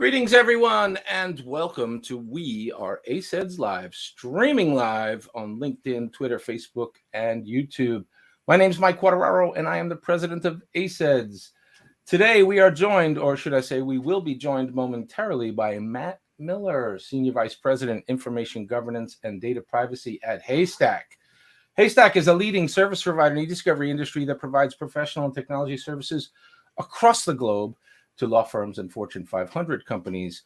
Greetings, everyone, and welcome to We Are ACEDS Live, streaming live on LinkedIn, Twitter, Facebook, and YouTube. My name is Mike Quartararo, and I am the president of ACEDS. Today, we are joined, or should I say, we will be joined momentarily by Matt Miller, Senior Vice President, Information Governance and Data Privacy at Haystack. Haystack is a leading service provider in the e-discovery industry that provides professional and technology services across the globe to law firms and Fortune 500 companies.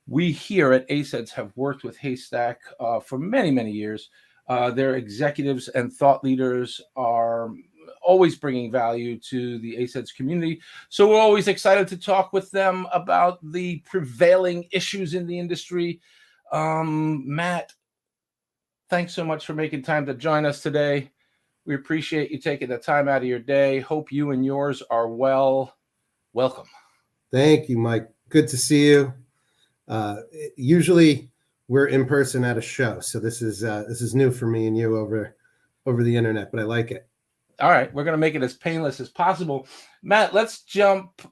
We here at ACEDS have worked with Haystack for many, many years. Their executives and thought leaders are always bringing value to the ACEDS community. So we're always excited to talk with them about the prevailing issues in the industry. Matt, thanks so much for making time to join us today. We appreciate you taking the time out of your day. Hope you and yours are well. Welcome. Thank you, Mike. Good to see you. Usually we're in person at a show, so this is new for me and you over the internet, but I like it. All right, we're going to make it as painless as possible. Matt, let's jump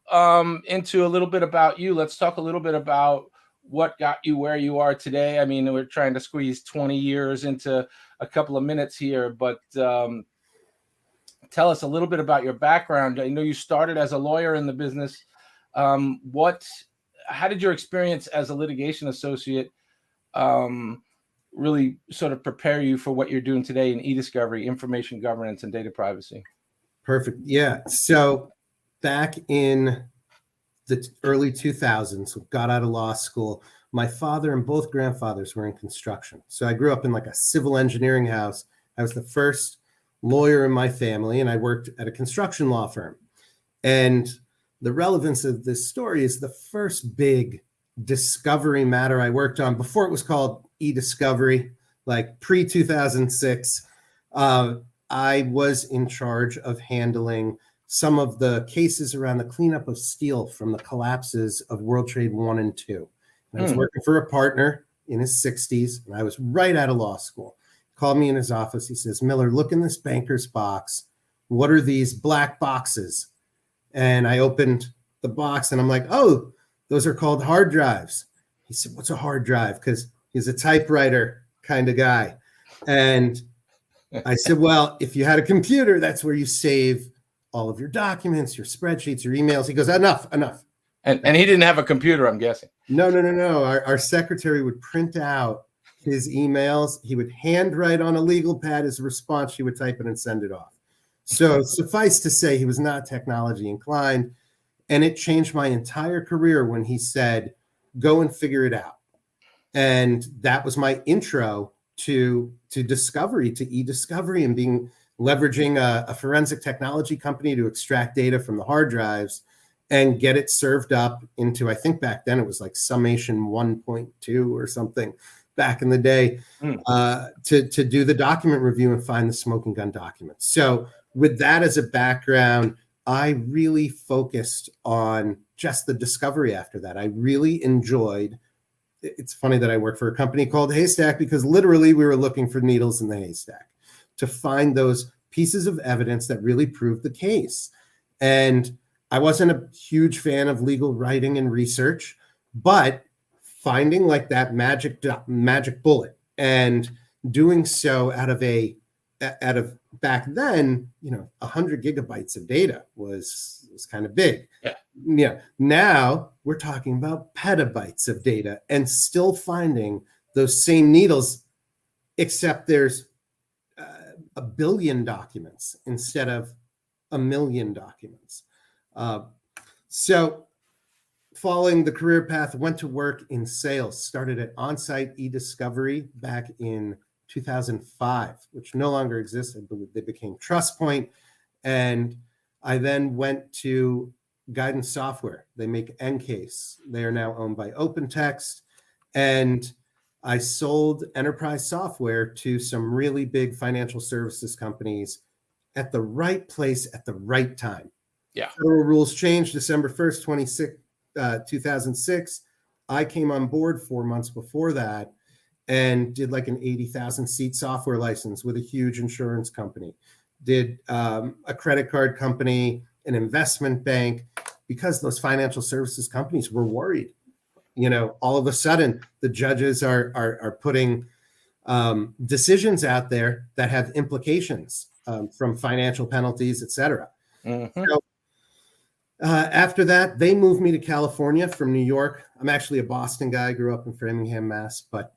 into a little bit about you. Let's talk a little bit about what got you where you are today. I mean, we're trying to squeeze 20 years into a couple of minutes here, but tell us a little bit about your background. I know you started as a lawyer in the business. How did your experience as a litigation associate really sort of prepare you for what you're doing today in e-discovery, information governance, and data privacy? Perfect. Yeah. So back in the early 2000s, got out of law school. My father and both grandfathers were in construction. So I grew up in like a civil engineering house. I was the first lawyer in my family, and I worked at a construction law firm. And the relevance of this story is the first big discovery matter I worked on before it was called e-discovery, like pre-2006. I was in charge of handling some of the cases around the cleanup of steel from the collapses of World Trade I and II. And I was working for a partner in his 60s, and I was right out of law school. He called me in his office. He says, "Miller, look in this banker's box. What are these black boxes?" And I opened the box and I'm like, "Oh, those are called hard drives." He said, "What's a hard drive?" Because he's a typewriter kind of guy. And I said, "Well, if you had a computer, that's where you save all of your documents, your spreadsheets, your emails." He goes, enough. And he didn't have a computer, I'm guessing. No. Our secretary would print out his emails. He would handwrite on a legal pad his response. She would type it and send it off. So suffice to say, he was not technology inclined, and it changed my entire career when he said, "Go and figure it out." And that was my intro to discovery, to e-discovery, and leveraging a forensic technology company to extract data from the hard drives and get it served up into, I think back then it was like summation 1.2 or something back in the day, to do the document review and find the smoking gun documents. So with that as a background, I really focused on just the discovery after that. I really enjoyed. It's funny that I work for a company called Haystack because literally we were looking for needles in the haystack to find those pieces of evidence that really proved the case. And I wasn't a huge fan of legal writing and research, but finding like that magic bullet and doing so out of back then, 100 gigabytes of data was kind of big. Yeah. Now we're talking about petabytes of data and still finding those same needles, except there's a billion documents instead of a million documents. So following the career path, went to work in sales, started at On-Site e-discovery back in 2005, which no longer exists. I believe they became TrustPoint. And I then went to Guidance Software. They make Encase. They are now owned by OpenText. And I sold enterprise software to some really big financial services companies at the right place at the right time. Yeah. Federal rules changed December 1st, 2006. I came on board 4 months before that and did like an 80,000 seat software license with a huge insurance company, did a credit card company, an investment bank, because those financial services companies were worried. all of a sudden the judges are putting decisions out there that have implications from financial penalties, et cetera. Mm-hmm. So after that, they moved me to California from New York. I'm actually a Boston guy, grew up in Framingham, Mass, but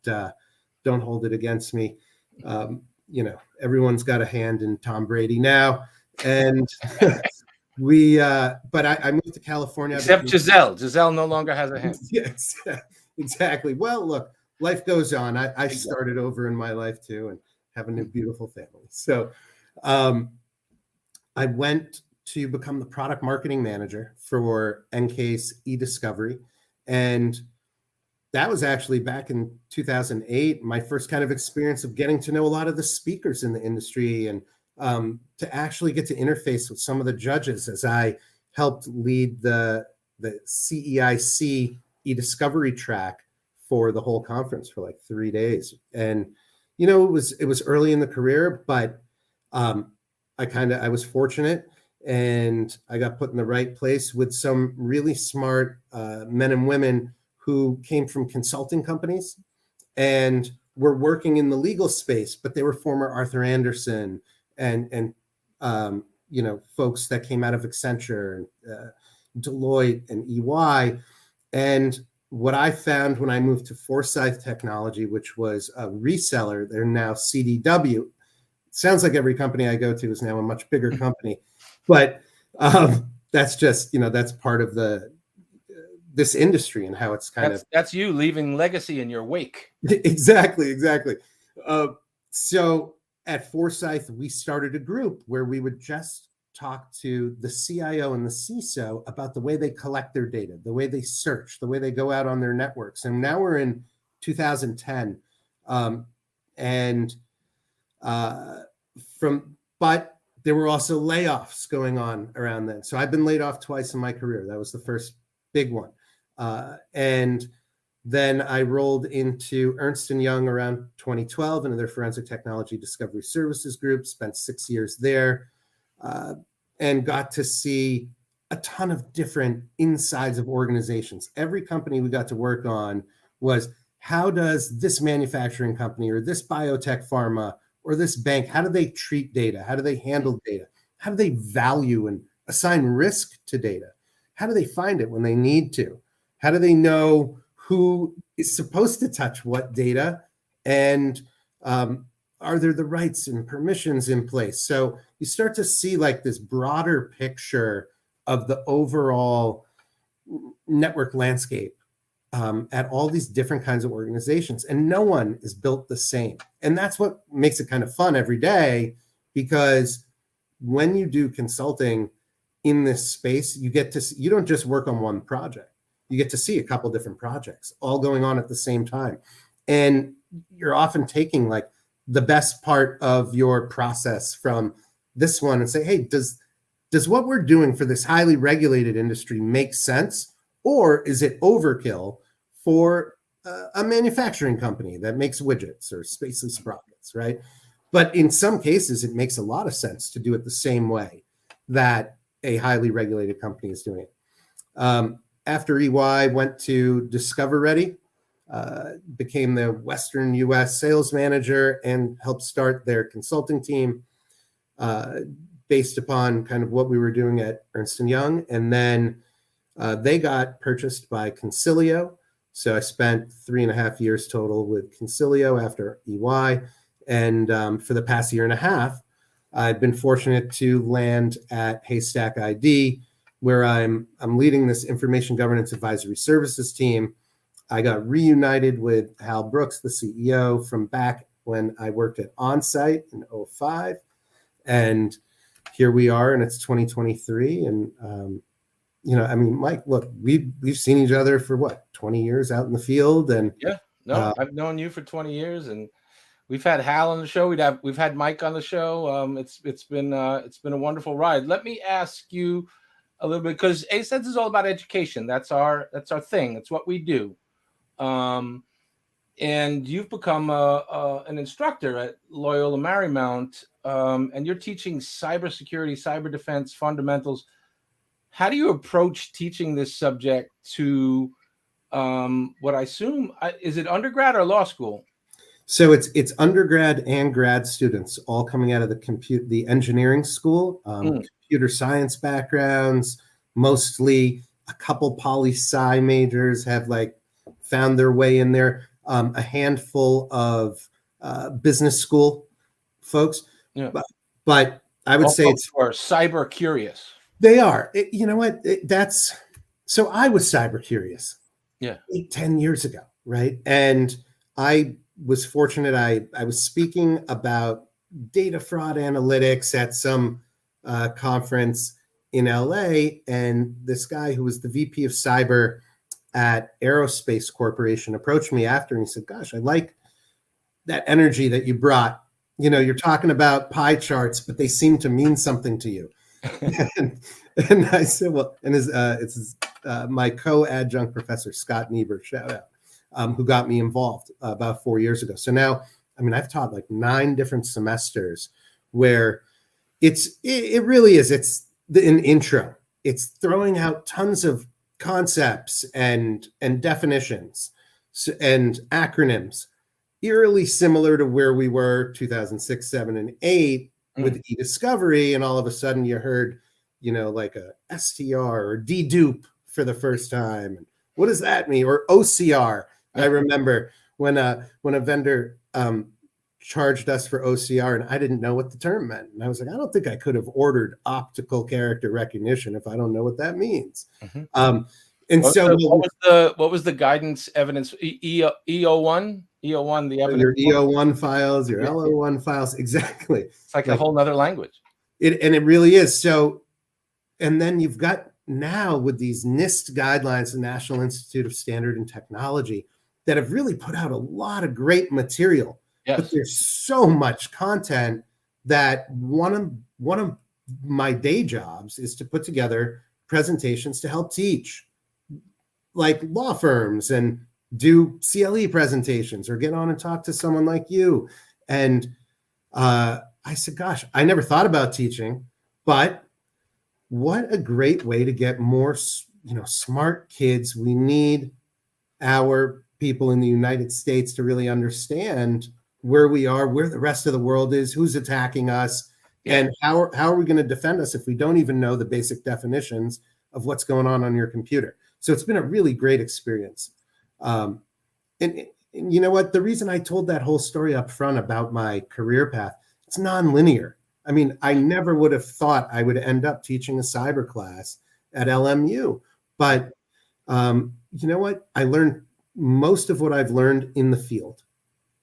don't hold it against me. Everyone's got a hand in Tom Brady now. And but I moved to California. Except Giselle. Giselle no longer has a hand. Yes, exactly. Well, look, life goes on. I started over in my life too and have a new beautiful family. So I went to become the product marketing manager for Encase eDiscovery. And that was actually back in 2008, my first kind of experience of getting to know a lot of the speakers in the industry and to actually get to interface with some of the judges as I helped lead the CEIC eDiscovery track for the whole conference for like 3 days. And, it was early in the career, but I was fortunate and I got put in the right place with some really smart men and women who came from consulting companies and were working in the legal space, but they were former Arthur Andersen and folks that came out of Accenture, Deloitte, and EY. And what I found when I moved to Forsyth Technology, which was a reseller, they're now CDW. Sounds like every company I go to is now a much bigger company, but that's just that's part of this industry and how it's that's you leaving legacy in your wake. Exactly. So at Forsyth, we started a group where we would just talk to the CIO and the CISO about the way they collect their data, the way they search, the way they go out on their networks. And now we're in 2010, but there were also layoffs going on around then. So I've been laid off twice in my career. That was the first big one. And then I rolled into Ernst & Young around 2012 into their Forensic Technology Discovery Services group, spent 6 years there, and got to see a ton of different insides of organizations. Every company we got to work on was, how does this manufacturing company or this biotech pharma or this bank, how do they treat data? How do they handle data? How do they value and assign risk to data? How do they find it when they need to? How do they know who is supposed to touch what data? And are there the rights and permissions in place? So you start to see like this broader picture of the overall network landscape at all these different kinds of organizations. And no one is built the same. And that's what makes it kind of fun every day, because when you do consulting in this space, you don't just work on one project. You get to see a couple different projects all going on at the same time. And you're often taking like the best part of your process from this one and say, hey, does what we're doing for this highly regulated industry make sense? Or is it overkill for a manufacturing company that makes widgets or spacely sprockets, right? But in some cases, it makes a lot of sense to do it the same way that a highly regulated company is doing it. After EY, went to Discover Ready, became the Western US sales manager and helped start their consulting team based upon kind of what we were doing at Ernst & Young. And then they got purchased by Concilio. So I spent 3.5 years total with Concilio after EY. And for the past year and a half, I've been fortunate to land at HaystackID, where I'm leading this information governance advisory services team. I got reunited with Hal Brooks, the CEO, from back when I worked at Onsite in 2005. And here we are, and it's 2023. And, Mike, look, we've seen each other for what, 20 years out in the field? And yeah, no, I've known you for 20 years, and we've had Hal on the show. We've had Mike on the show. It's been a wonderful ride. Let me ask you a little bit, because ACEDS is all about education. That's our thing. That's what we do. And you've become an instructor at Loyola Marymount, and you're teaching cybersecurity, cyber defense fundamentals. How do you approach teaching this subject to what I assume is it undergrad or law school? So it's undergrad and grad students all coming out of the engineering school, computer science backgrounds, mostly a couple poli-sci majors have like found their way in there. A handful of business school folks, Yeah. but I would say it's or cyber curious. They are. You know what? So I was cyber curious. Yeah. 10 years ago, right? And I was fortunate. I was speaking about data fraud analytics at some conference in LA, and this guy who was the VP of cyber at Aerospace Corporation approached me after, and he said, "Gosh, I like that energy that you brought. You know, you're talking about pie charts, but they seem to mean something to you." and I said, well, and it's my co-adjunct professor, Scott Niebuhr, shout out, who got me involved about 4 years ago. So now, I mean, I've taught like 9 different semesters where it really is. It's an intro. It's throwing out tons of concepts and definitions and acronyms, eerily similar to where we were 2006, 7, and 8 with e-discovery, and all of a sudden you heard, you know, like a STR or dedupe for the first time. What does that mean? Or OCR. I remember when a vendor charged us for OCR, and I didn't know what the term meant. And I was like, I don't think I could have ordered optical character recognition if I don't know what that means. And what was the guidance evidence? EO1? EO1, the evidence. Your EO1 files, your LO1 files, exactly. It's like a whole nother language. It really is. So, and then you've got now with these NIST guidelines, the National Institute of Standard and Technology, that have really put out a lot of great material. Yes. But there's so much content that one of my day jobs is to put together presentations to help teach, like law firms, and do CLE presentations or get on and talk to someone like you. And I said, gosh, I never thought about teaching, but what a great way to get more, smart kids. We need our people in the United States to really understand where we are, where the rest of the world is, who's attacking us, and how are we going to defend us if we don't even know the basic definitions of what's going on your computer. So it's been a really great experience. And you know what? The reason I told that whole story up front about my career path, it's nonlinear. I mean, I never would have thought I would end up teaching a cyber class at LMU. But you know what? I learned most of what I've learned in the field.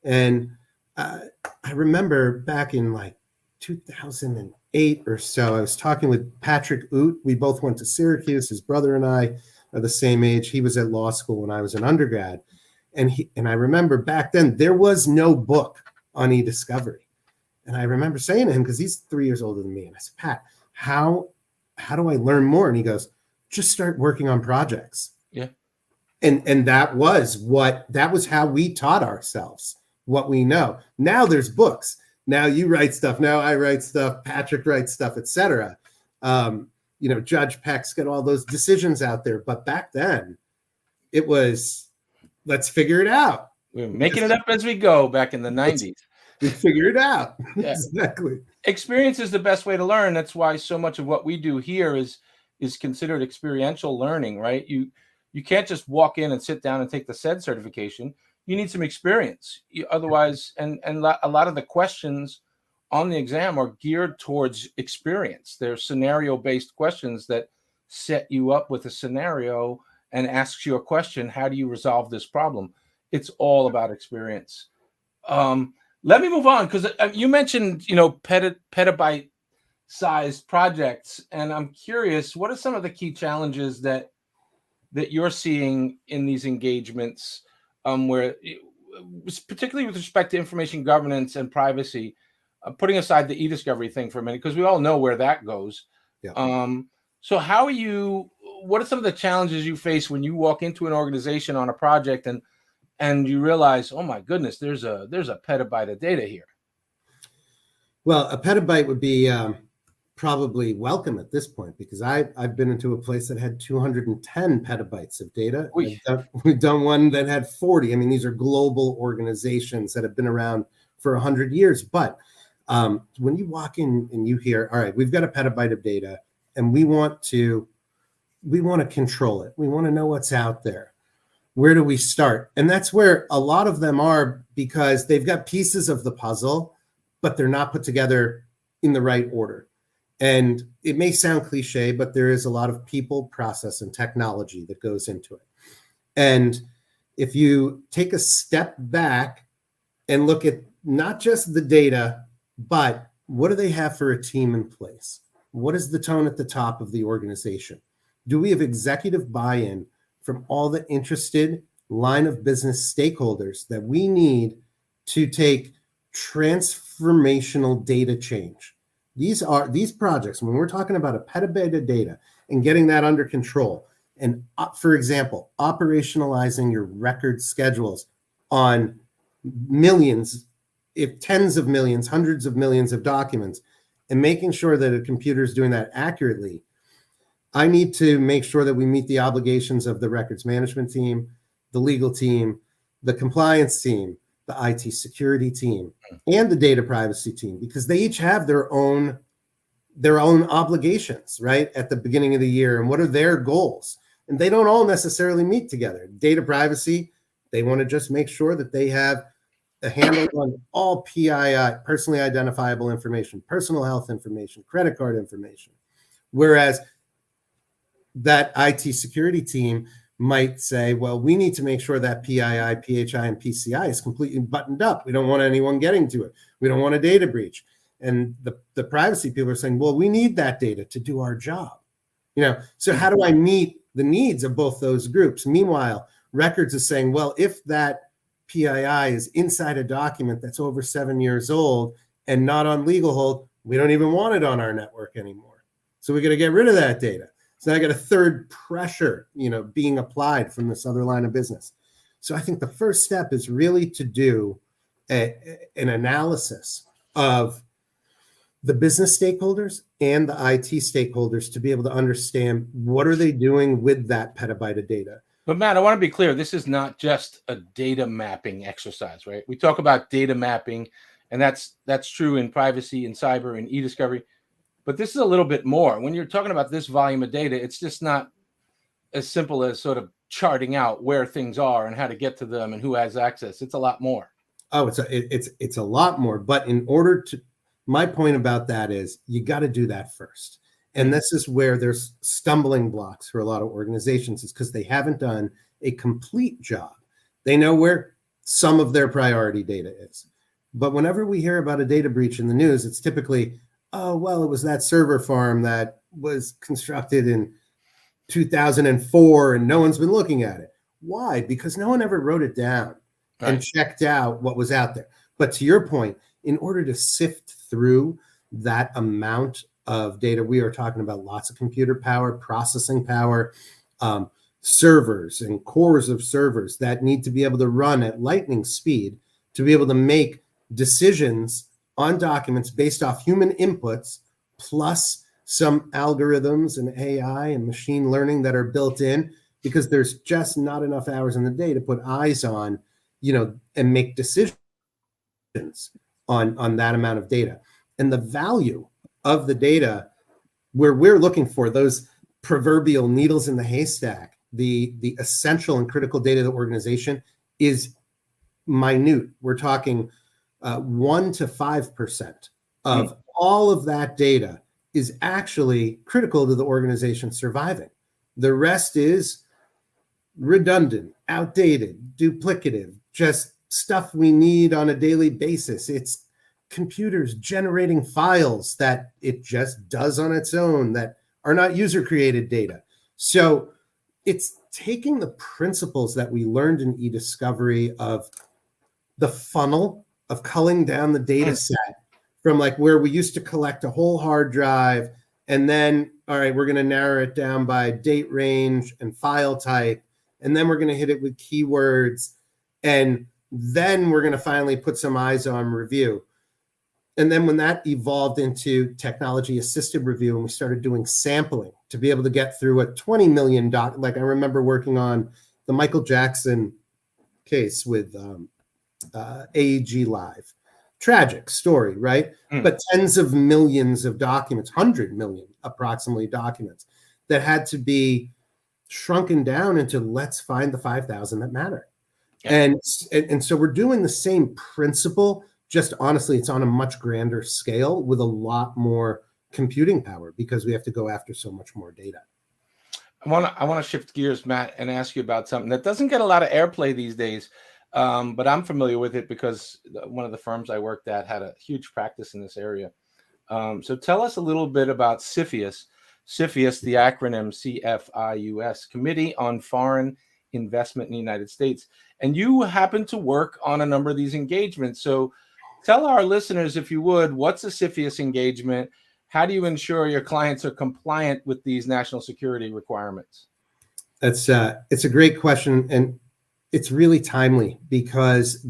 And I remember back in like 2008 or so, I was talking with Patrick Oot. We both went to Syracuse. His brother and I are the same age. He was at law school when I was an undergrad. And I remember back then there was no book on e-discovery. And I remember saying to him, because he's 3 years older than me, and I said, Pat, how do I learn more? And he goes, just start working on projects. Yeah. And that was how we taught ourselves what we know. Now there's books. Now you write stuff. Now I write stuff. Patrick writes stuff, etc. Judge Peck's got all those decisions out there. But back then, it was, let's figure it out. We're making it up as we go back in the 90s. We figure it out. Yeah. Exactly. Experience is the best way to learn. That's why so much of what we do here is considered experiential learning, right? You can't just walk in and sit down and take the ACEDS certification. You need some experience. Otherwise, and a lot of the questions on the exam are geared towards experience. They're scenario-based questions that set you up with a scenario and asks you a question. How do you resolve this problem? It's all about experience. Let me move on, because you mentioned, petabyte-sized projects, and I'm curious, what are some of the key challenges that you're seeing in these engagements, where, particularly with respect to information governance and privacy, putting aside the e-discovery thing for a minute, because we all know where that goes. Yeah. So what are some of the challenges you face when you walk into an organization on a project and you realize, oh my goodness, there's a petabyte of data here? Well, a petabyte would be probably welcome at this point, because I've been into a place that had 210 petabytes of data. We've done one that had 40. I mean, these are global organizations that have been around for 100 years. But when you walk in and you hear, all right, we've got a petabyte of data and we want to control it. We want to know what's out there. Where do we start? And that's where a lot of them are, because they've got pieces of the puzzle, but they're not put together in the right order. And it may sound cliche, but there is a lot of people, process, and technology that goes into it. And if you take a step back and look at not just the data, but what do they have for a team in place? What is the tone at the top of the organization? Do we have executive buy-in from all the interested line of business stakeholders that we need to take transformational data change? These projects, when we're talking about a petabyte of data and getting that under control, and for example, operationalizing your record schedules on millions, if tens of millions, hundreds of millions of documents, and making sure that a computer is doing that accurately, I need to make sure that we meet the obligations of the records management team, the legal team, the compliance team, the IT security team, and the data privacy team, because they each have their own obligations, right, at the beginning of the year, and what are their goals. And they don't all necessarily meet together. Data privacy, they want to just make sure that they have a handle on all PII, personally identifiable information, personal health information, credit card information. Whereas that IT security team might say, well, we need to make sure that PII, PHI, and PCI is completely buttoned up. We don't want anyone getting to it. We don't want a data breach. And the privacy people are saying, well, we need that data to do our job. So how do I meet the needs of both those groups? Meanwhile, records is saying, well, if that PII is inside a document that's over 7 years old and not on legal hold, we don't even want it on our network anymore. So we got to get rid of that data. So I got a third pressure, being applied from this other line of business. So I think the first step is really to do an analysis of the business stakeholders and the IT stakeholders to be able to understand what are they doing with that petabyte of data. But Matt, I want to be clear. This is not just a data mapping exercise, right? We talk about data mapping, and that's true in privacy, in cyber, in e-discovery. But this is a little bit more. When you're talking about this volume of data, it's just not as simple as sort of charting out where things are and how to get to them and who has access. It's a lot more. Oh, it's a lot more. But in order to, my point about that is you got to do that first. And this is where there's stumbling blocks for a lot of organizations, is because they haven't done a complete job. They know where some of their priority data is. But whenever we hear about a data breach in the news, it's typically, oh, well, it was that server farm that was constructed in 2004 and no one's been looking at it. Why? Because no one ever wrote it down and checked out what was out there. But to your point, in order to sift through that amount of data, we are talking about lots of computer power, processing power, servers and cores of servers that need to be able to run at lightning speed to be able to make decisions on documents based off human inputs, plus some algorithms and AI and machine learning that are built in, because there's just not enough hours in the day to put eyes on, and make decisions on that amount of data. And the value of the data, where we're looking for those proverbial needles in the haystack, the essential and critical data of the organization is minute. We're talking 1 to 5% of all of that data is actually critical to the organization surviving. The rest is redundant, outdated, duplicative, just stuff we need on a daily basis. It's computers generating files that it just does on its own that are not user-created data. So it's taking the principles that we learned in e-discovery of the funnel of culling down the data set from like where we used to collect a whole hard drive, and then, all right, we're going to narrow it down by date range and file type, and then we're going to hit it with keywords, and then we're going to finally put some eyes on review. And then when that evolved into technology assisted review and we started doing sampling to be able to get through a 20 million like I remember working on the Michael Jackson case with AEG Live. Tragic story, right? But tens of millions of documents, 100 million approximately documents that had to be shrunken down into let's find the 5,000 that matter. Yeah. And so we're doing the same principle, just honestly, it's on a much grander scale with a lot more computing power because we have to go after so much more data. I want to shift gears, Matt, and ask you about something that doesn't get a lot of airplay these days, but I'm familiar with it because one of the firms I worked at had a huge practice in this area. So tell us a little bit about CFIUS. CFIUS, the acronym CFIUS, Committee on Foreign Investment in the United States. And you happen to work on a number of these engagements. So tell our listeners, if you would, what's a CFIUS engagement? How do you ensure your clients are compliant with these national security requirements? It's a great question, and it's really timely because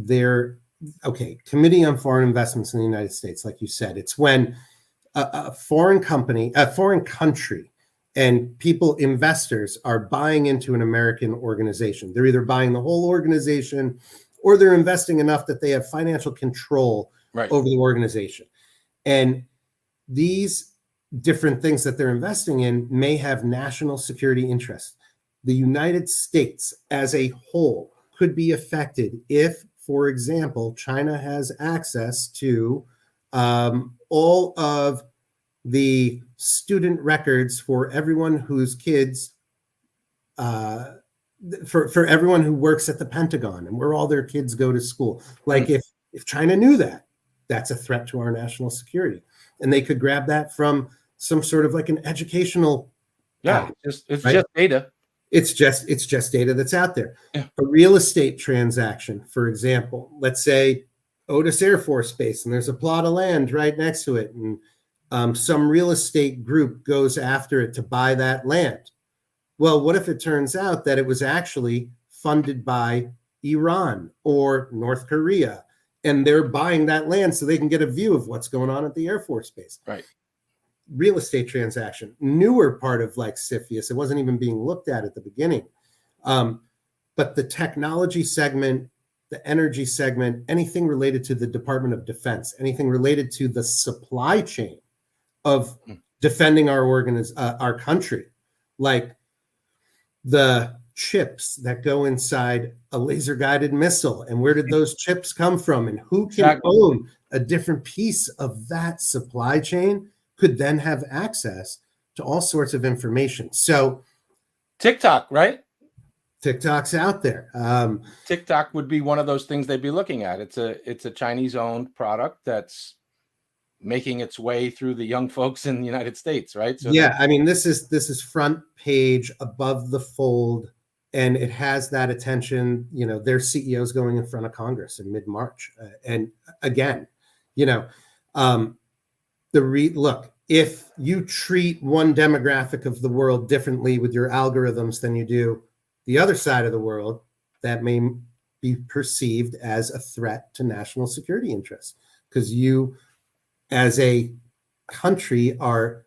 Committee on Foreign Investments in the United States, like you said, it's when a foreign country, and investors are buying into an American organization. They're either buying the whole organization or they're investing enough that they have financial control over the organization. And these different things that they're investing in may have national security interests. The United States as a whole could be affected if, for example, China has access to all of the student records for everyone whose kids, for everyone who works at the Pentagon and where all their kids go to school. Like if China knew that, that's a threat to our national security. And they could grab that from some sort of like an educational. It's just data. It's just data that's out there. Yeah. A real estate transaction, for example, let's say Otis Air Force Base, and there's a plot of land right next to it, and some real estate group goes after it to buy that land. Well, what if it turns out that it was actually funded by Iran or North Korea, and they're buying that land so they can get a view of what's going on at the Air Force Base? Right. Real estate transaction, newer part of like CFIUS. It wasn't even being looked at the beginning. But the technology segment, the energy segment, anything related to the Department of Defense, anything related to the supply chain of defending our country, like the chips that go inside a laser guided missile, and where did those chips come from, and who can own a different piece of that supply chain could then have access to all sorts of information. So TikTok, right? TikTok's out there. TikTok would be one of those things they'd be looking at. It's a Chinese-owned product that's making its way through the young folks in the United States, right? So yeah, I mean, this is front page, above the fold, and it has that attention. You know, their CEO's going in front of Congress in mid-March, and again, you know, look. If you treat one demographic of the world differently with your algorithms than you do the other side of the world, that may be perceived as a threat to national security interests, because you, as a country, are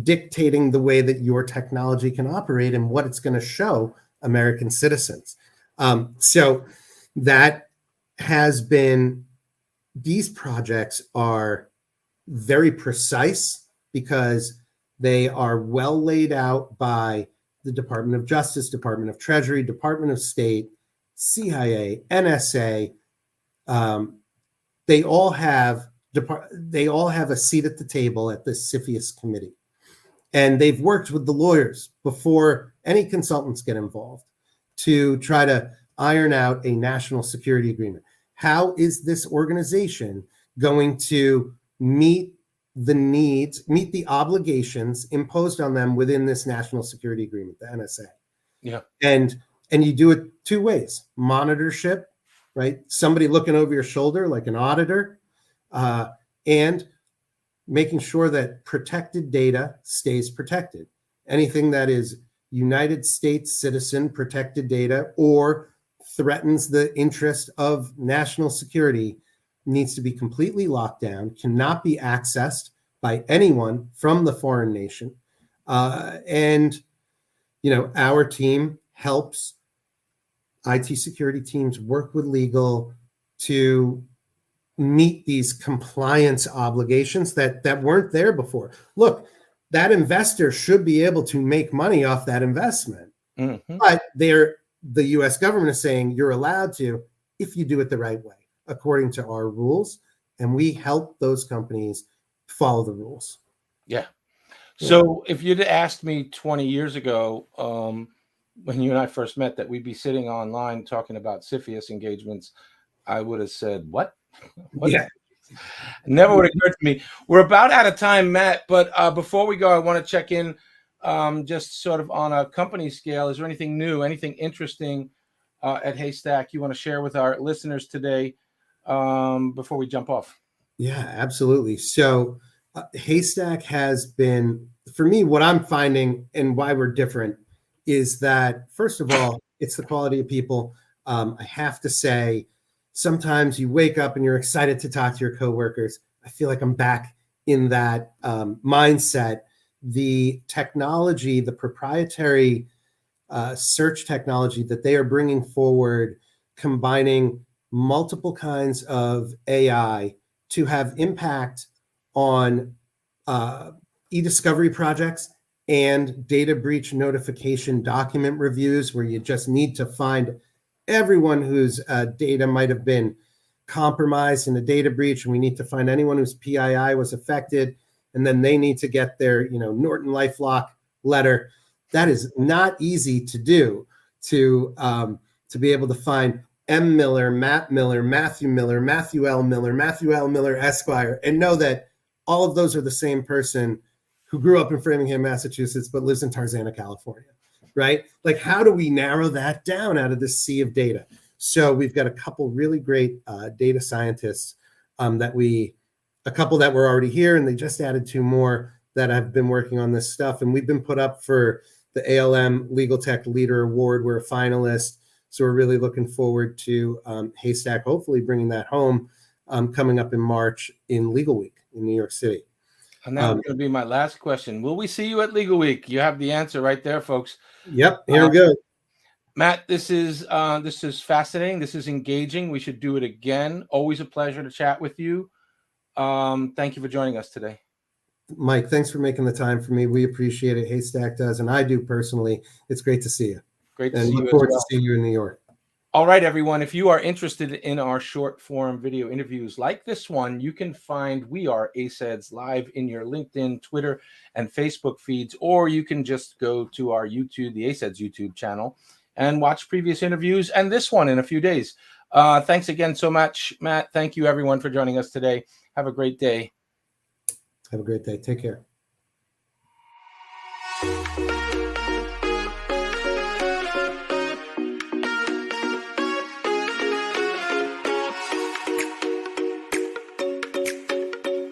dictating the way that your technology can operate and what it's going to show American citizens. So that has been, these projects are very precise because they are well laid out by the Department of Justice, Department of Treasury, Department of State, CIA, NSA. They all have a seat at the table at the CFIUS committee, and they've worked with the lawyers before any consultants get involved to try to iron out a national security agreement. How is this organization going to meet the needs, meet the obligations imposed on them within this national security agreement, the NSA? Yeah. And you do it two ways: monitorship, right? Somebody looking over your shoulder like an auditor, and making sure that protected data stays protected. Anything that is United States citizen protected data or threatens the interest of national security needs to be completely locked down, cannot be accessed by anyone from the foreign nation. And, our team helps IT security teams work with legal to meet these compliance obligations that weren't there before. Look, that investor should be able to make money off that investment. Mm-hmm. But the US government is saying you're allowed to if you do it the right way, according to our rules. And we help those companies follow the rules. Yeah. So if you'd asked me 20 years ago, when you and I first met, that we'd be sitting online talking about CFIUS engagements, I would have said, what? Yeah. Never would have occurred to me. We're about out of time, Matt, but before we go, I want to check in just sort of on a company scale. Is there anything new, anything interesting at Haystack you want to share with our listeners today before we jump off? Yeah, absolutely. So Haystack has been, for me, what I'm finding and why we're different is that, first of all, it's the quality of people. I have to say, sometimes you wake up and you're excited to talk to your coworkers. I feel like I'm back in that mindset. The technology, the proprietary search technology that they are bringing forward, combining multiple kinds of AI to have impact on e-discovery projects and data breach notification document reviews, where you just need to find everyone whose data might have been compromised in a data breach, and we need to find anyone whose PII was affected, and then they need to get their Norton LifeLock letter. That is not easy to do, to be able to find M. Miller, Matt Miller, Matthew Miller, Matthew L. Miller, Matthew L. Miller, Esquire, and know that all of those are the same person who grew up in Framingham, Massachusetts, but lives in Tarzana, California, right? Like, how do we narrow that down out of this sea of data? So we've got a couple really great data scientists a couple that were already here, and they just added 2 more that have been working on this stuff. And we've been put up for the ALM Legal Tech Leader Award. We're a finalist. So we're really looking forward to Haystack hopefully bringing that home coming up in March in Legal Week in New York City. And that was going to be my last question. Will we see you at Legal Week? You have the answer right there, folks. Yep, here we go. Matt, this is fascinating. This is engaging. We should do it again. Always a pleasure to chat with you. Thank you for joining us today. Mike, thanks for making the time for me. We appreciate it. Haystack does, and I do personally. It's great to see you. Great to see you. Look forward to seeing you in New York. All right, everyone. If you are interested in our short form video interviews like this one, you can find We Are ACEDS live in your LinkedIn, Twitter, and Facebook feeds, or you can just go to our YouTube, the ACEDS YouTube channel, and watch previous interviews and this one in a few days. Thanks again so much, Matt. Thank you, everyone, for joining us today. Have a great day. Have a great day. Take care.